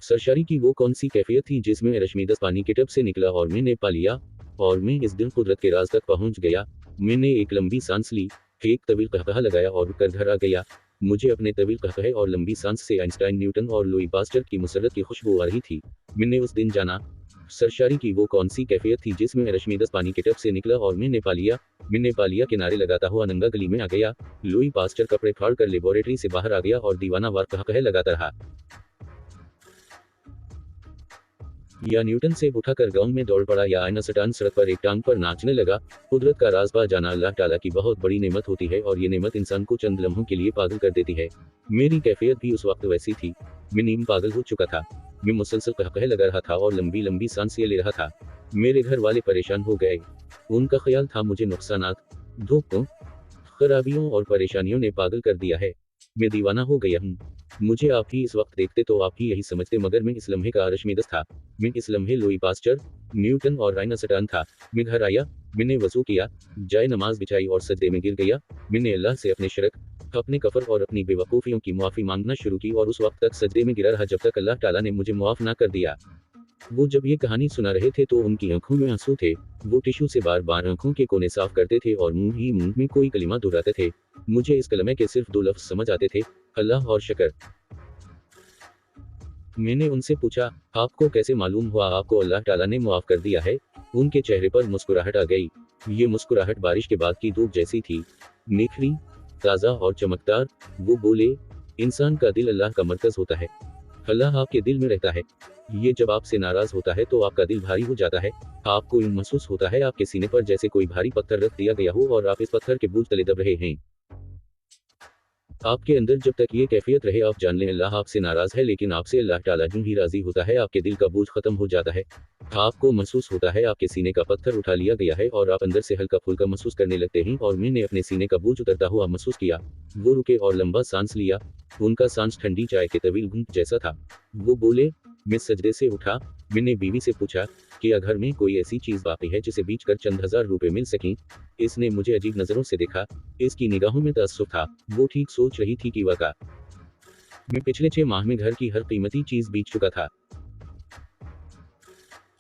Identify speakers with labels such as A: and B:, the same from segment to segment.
A: सरशारी की वो कौन सी कैफियत थी जिसमें रश्मिदस पानी के टब से निकला और मैंने पा लिया, और मैं इस दिन कुदरत के राज तक पहुंच गया। मैंने एक लंबी सांस ली, एक तवील कहकहा लगाया और रुक कर घर आ गया। मुझे अपने तवील कहकहे और लंबी सांस से आइंस्टाइन, न्यूटन और लुई पास्चर की मुसर्रत की खुशबू आ रही थी। मैंने उस दिन जाना, सरशारी की वो कौन सी कैफियत थी जिसमें रश्मिदस पानी के टब से निकला और मैंने पा लिया। मैंने पा लिया के नारे लगाता हुआ नंगा गली में आ गया। लुई पास्चर कपड़े फाड़ कर लेबोरेटरी से बाहर आ गया और दीवाना वार कहकहे लगाता रहा। या न्यूटन से उठाकर ग्राउंड में दौड़ पड़ा, या आइंस्टाइन सड़क पर एक टांग पर नाचने लगा। कुदरत का राज पा जाना अल्लाह ताला की बहुत बड़ी नेमत होती है, और ये नेमत इंसान को चंद लम्हों के लिए पागल कर देती है। मेरी कैफियत भी उस वक्त वैसी थी। मैं नीम पागल हो चुका था। मैं मुसलसल कहकहे लगा रहा था और लंबी लंबी सांसें ले रहा था। मेरे घर वाले परेशान हो गए। उनका ख्याल था मुझे नुकसानात, धोखों, खराबियों और परेशानियों ने पागल कर दिया है। मैं दीवाना हो गया हूँ। मुझे आप ही इस वक्त देखते तो आप ही यही समझते, मगर मैं इस लम्हे का रश्मिदस था। मैं इस लम्हे लुई पास्चर, न्यूटन और आइंस्टाइन था। मैं घर आया, मैंने वजू किया, जाए नमाज बिछाई और सजदे में गिर गया। मैंने अल्लाह से अपने शिरक, अपने कफर और अपनी बेवकूफ़ियों की मुआफ़ी मांगना शुरू की, और उस वक्त तक सजदे में गिरा रहा जब तक अल्लाह ताला ने मुझे मुआफ़ ना कर दिया। वो जब ये कहानी सुना रहे थे तो उनकी आंखों में आंसू थे। वो टिश्यू से बार बार आंखों के कोने साफ करते थे और मुंह ही मुंह में कोई कलिमा दोहराते थे। मुझे इस कलमे के सिर्फ 2 लफ्ज़ समझ आते थे, अल्लाह और शकर। मैंने उनसे पूछा, आपको कैसे मालूम हुआ आपको अल्लाह ताला ने मुआफ़ कर दिया है? उनके चेहरे पर मुस्कुराहट आ गई। ये मुस्कुराहट बारिश के बाद की धूप जैसी थी, निखरी, ताज़ा और चमकदार। वो बोले, इंसान का दिल अल्लाह का मरकज़ होता है। अल्लाह आपके दिल में रहता है। ये जब आपसे नाराज होता है तो आपका दिल भारी हो जाता है। आपको यूं महसूस होता है आपके सीने पर जैसे कोई भारी पत्थर रख दिया गया हो और आप इस पत्थर के बोझ तले दब रहे हैं। आपके अंदर जब तक ये कैफियत रहे आप जान लें अल्लाह आपसे नाराज है, लेकिन आपसे अल्लाह ताला यूं ही राजी होता है आपके दिल का बोझ खत्म हो जाता है। आपको महसूस होता है आपके सीने का पत्थर उठा लिया गया है और आप अंदर से हल्का फुल्का महसूस करने लगते हैं, और मैंने अपने सीने का बोझ उतरता हुआ महसूस किया। वो रुके और लंबा सांस लिया। उनका सांस ठंडी चाय के तवील घूंट जैसा था। वो बोले, मैं सजदे से उठा। मैंने बीवी से पूछा, क्या घर में कोई ऐसी चीज बाकी है जिसे बेच कर चंद हजार रुपए मिल सकें? इसने मुझे अजीब नजरों से देखा। इसकी निगाहों में तअस्सुफ था। वो ठीक सोच रही थी कि वाका मैं पिछले 6 माह में घर की हर कीमती चीज बेच चुका था।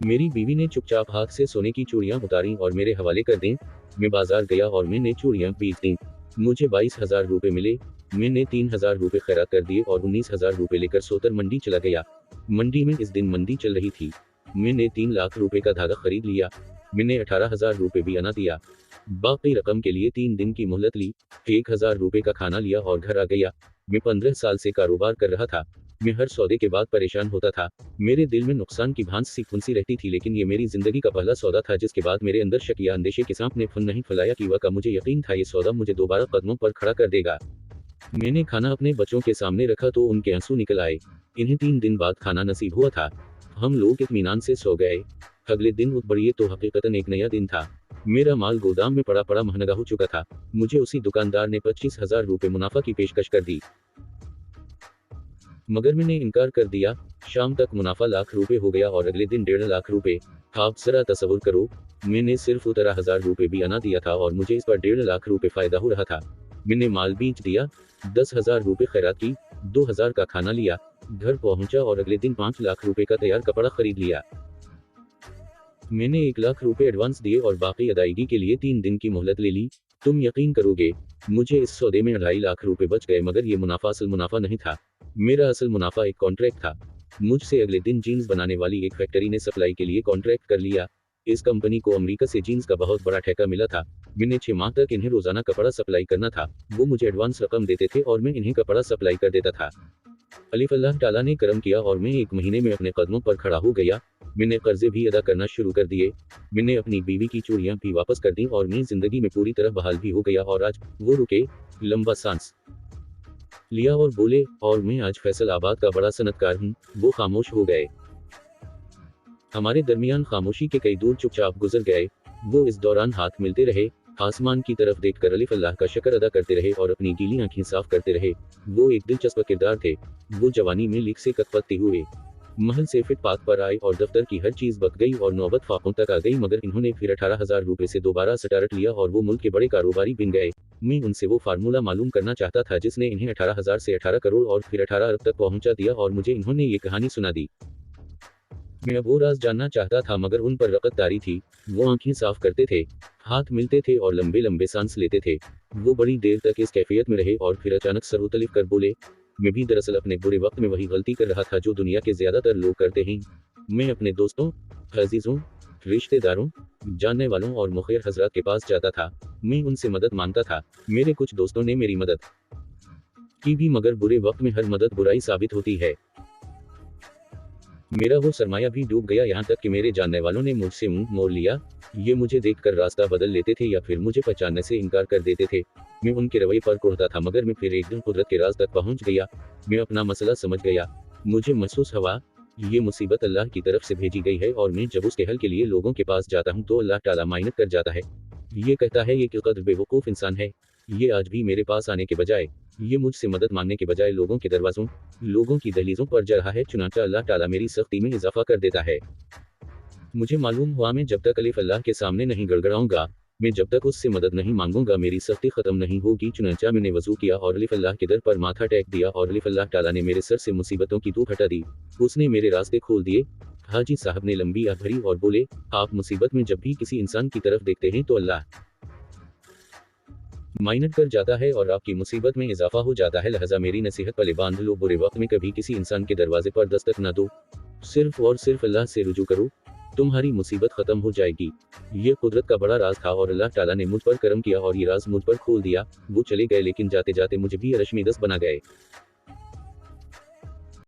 A: मेरी बीवी ने चुपचाप हाथ से सोने की चूड़ियां उतारी और मेरे हवाले कर दें। मैं बाजार गया और मैंने चूड़ियां बेच दी। मुझे 22,000 रुपए मिले। मैंने 3,000 रुपए खैरात कर दिए और 19,000 रुपए लेकर सोतर मंडी चला गया। मंडी में इस दिन मंदी चल रही थी। मैंने 3 लाख रुपए का धागा खरीद लिया। मैंने 18,000 रुपए भी अना दिया। बाकी रकम के लिए 3 दिन की मोहलत ली। 1,000 रुपए का खाना लिया और घर आ गया। मैं 15 साल से कारोबार कर रहा था। मैं हर सौदे के बाद परेशान होता था। मेरे दिल में नुकसान की भांस सी फुंसी रहती थी, लेकिन ये मेरी जिंदगी का पहला सौदा था जिसके बाद मेरे अंदर शक या अंदेशे के सांप ने फन नहीं फैलाया कि वह मुझे यकीन था ये सौदा मुझे दोबारा कदमों पर खड़ा कर देगा। मैंने खाना अपने बच्चों के सामने रखा तो उनके आंसू निकल आए। इन्हें 3 दिन बाद खाना नसीब हुआ था। हम लोग इत्मीनान से सो गए। अगले दिन उठ बढ़िए तो हकीकतन एक नया दिन था। मेरा माल गोदाम में पड़ा पड़ा महंगा हो चुका था। मुझे उसी दुकानदार ने 25,000 रुपए मुनाफा की पेशकश कर दी, मगर मैंने इनकार कर दिया। शाम तक मुनाफा लाख रुपए हो गया और अगले दिन 1.5 लाख रुपए। आप जरा तस्वुर करो, मैंने सिर्फ 17,000 रुपए भी अना दिया था और मुझे इस पर 1.5 लाख रुपए फायदा हो रहा था। मैंने माल बेच दिया, 10,000 रुपए खैरात की, 2,000 का खाना लिया, घर पहुंचा और अगले दिन 5 लाख रुपए का तैयार कपड़ा खरीद लिया। मैंने 1 लाख रुपए एडवांस दिए और बाकी अदायगी के लिए 3 दिन की मोहलत ले ली। तुम यकीन करोगे, मुझे इस सौदे में 2.5 लाख रुपए बच गए, मगर ये मुनाफा असल मुनाफा नहीं था। मेरा असल मुनाफा एक कॉन्ट्रैक्ट था। मुझसे अगले दिन जीन्स बनाने वाली एक फैक्ट्री ने सप्लाई के लिए कॉन्ट्रैक्ट कर लिया। इस कंपनी को अमेरिका से जीन्स का बहुत बड़ा ठेका मिला था। मैंने 6 माह तक इन्हें रोजाना कपड़ा सप्लाई करना था। वो मुझे एडवांस रकम देते थे और मैं इन्हें कपड़ा सप्लाई कर देता था। अलीफ अल्लाह ताला ने करम किया और मैं 1 महीने में अपने कदमों पर खड़ा हो गया। मैंने कर्जे भी अदा करना शुरू कर दिए। मैंने अपनी बीवी की चूड़ियां भी वापस कर दी और मैं जिंदगी में पूरी तरह बहाल भी हो गया। और आज वो रुके, लंबा सांस लिया और बोले, और मैं आज फैसलाबाद का बड़ा सनतकार हूँ। वो खामोश हो गए। हमारे दरमियान खामोशी के कई दूर चुपचाप गुजर गए। वो इस दौरान हाथ मिलते रहे, आसमान की तरफ देखकर अलिफ अल्लाह का शुक्र अदा करते रहे और अपनी गीली आंखें साफ करते रहे। वो एक दिलचस्प किरदार थे। वो जवानी में लीक से कतपत्ती हुए, महल से फुटपाथ पर आए और दफ्तर की हर चीज बक गई और नौबत फाकों तक आ गई, मगर इन्होंने फिर 18,000 रुपए से दोबारा स्टार्ट लिया और वो मुल्क के बड़े कारोबारी बन गए। मैं उनसे वो फार्मूला मालूम करना चाहता था जिसने इन्हें 18,000 से 18 करोड़ और फिर 18 अरब तक पहुंचा दिया और मुझे इन्होंने ये कहानी सुना दी। मैं वो राज जानना चाहता था मगर उन पर रकत तारी थी। वो आंखें साफ करते थे, हाथ मिलते थे और लंबे लंबे सांस लेते थे। वो बड़ी देर तक इस कैफियत में रहे और फिर अचानक सर उतलिफ कर बोले, मैं भी दरअसल अपने बुरे वक्त में वही गलती कर रहा था जो दुनिया के ज्यादातर लोग करते हैं। मैं अपने दोस्तों, अजीजों, रिश्तेदारों, जानने वालों और मुखिर हजरात के पास जाता था। मैं उनसे मदद मांगता था। मेरे कुछ दोस्तों ने मेरी मदद की भी मगर बुरे वक्त में हर मदद बुराई साबित होती है। मेरा वो सरमाया भी डूब गया, यहाँ तक कि मेरे जानने वालों ने मुझसे मुंह मोड़ लिया। ये मुझे देखकर रास्ता बदल लेते थे या फिर मुझे पहचानने से इनकार कर देते थे। मैं उनके रवैये पर कुढ़ता था मगर मैं फिर एक दिन कुदरत के राज तक पहुंच गया। मैं अपना मसला समझ गया। मुझे महसूस हुआ ये मुसीबत अल्लाह की तरफ से भेजी गई है और मैं जब उसके हल के लिए लोगों के पास जाता हूँ तो अल्लाह ताला माइनत कर जाता है। ये कहता है ये कि कद्र बेवकूफ़ इंसान है। ये आज भी मेरे पास आने के बजाय, ये मुझसे मदद मांगने के बजाय लोगों के दरवाजों, लोगों की दहलीजों पर जा रहा है। चुनांचे अल्लाह ताला मेरी सख्ती में इजाफा कर देता है। मुझे मालूम हुआ मैं जब तक अलिफ अल्लाह के सामने नहीं गड़गड़ाऊंगा, मैं जब तक उससे मदद नहीं मांगूंगा मेरी सख्ती खत्म नहीं होगी। चुनांचे मैंने वजू किया और अलिफ अल्लाह के दर पर माथा टेक दिया और अलिफ अल्लाह ताला ने मेरे सर से मुसीबतों की धूप हटा दी। उसने मेरे रास्ते खोल दिए। हाजी साहब ने लंबी आह भरी और बोले, आप मुसीबत में जब भी किसी इंसान की तरफ देखते हैं तो अल्लाह माइनत कर जाता है और आपकी मुसीबत में इजाफा हो जाता है। लिहाजा मेरी नसीहत पले बांध लो, बुरे वक्त में कभी किसी इंसान के दरवाजे पर दस्तक न दो, सिर्फ और सिर्फ अल्लाह से रुजू करो, तुम्हारी मुसीबत खत्म हो जाएगी। ये कुदरत का बड़ा राज था और अल्लाह ताला ने मुझ पर करम किया और ये राज मुझ पर खोल दिया। वो चले गए लेकिन जाते जाते मुझे भी अरश में दस्त बना गए।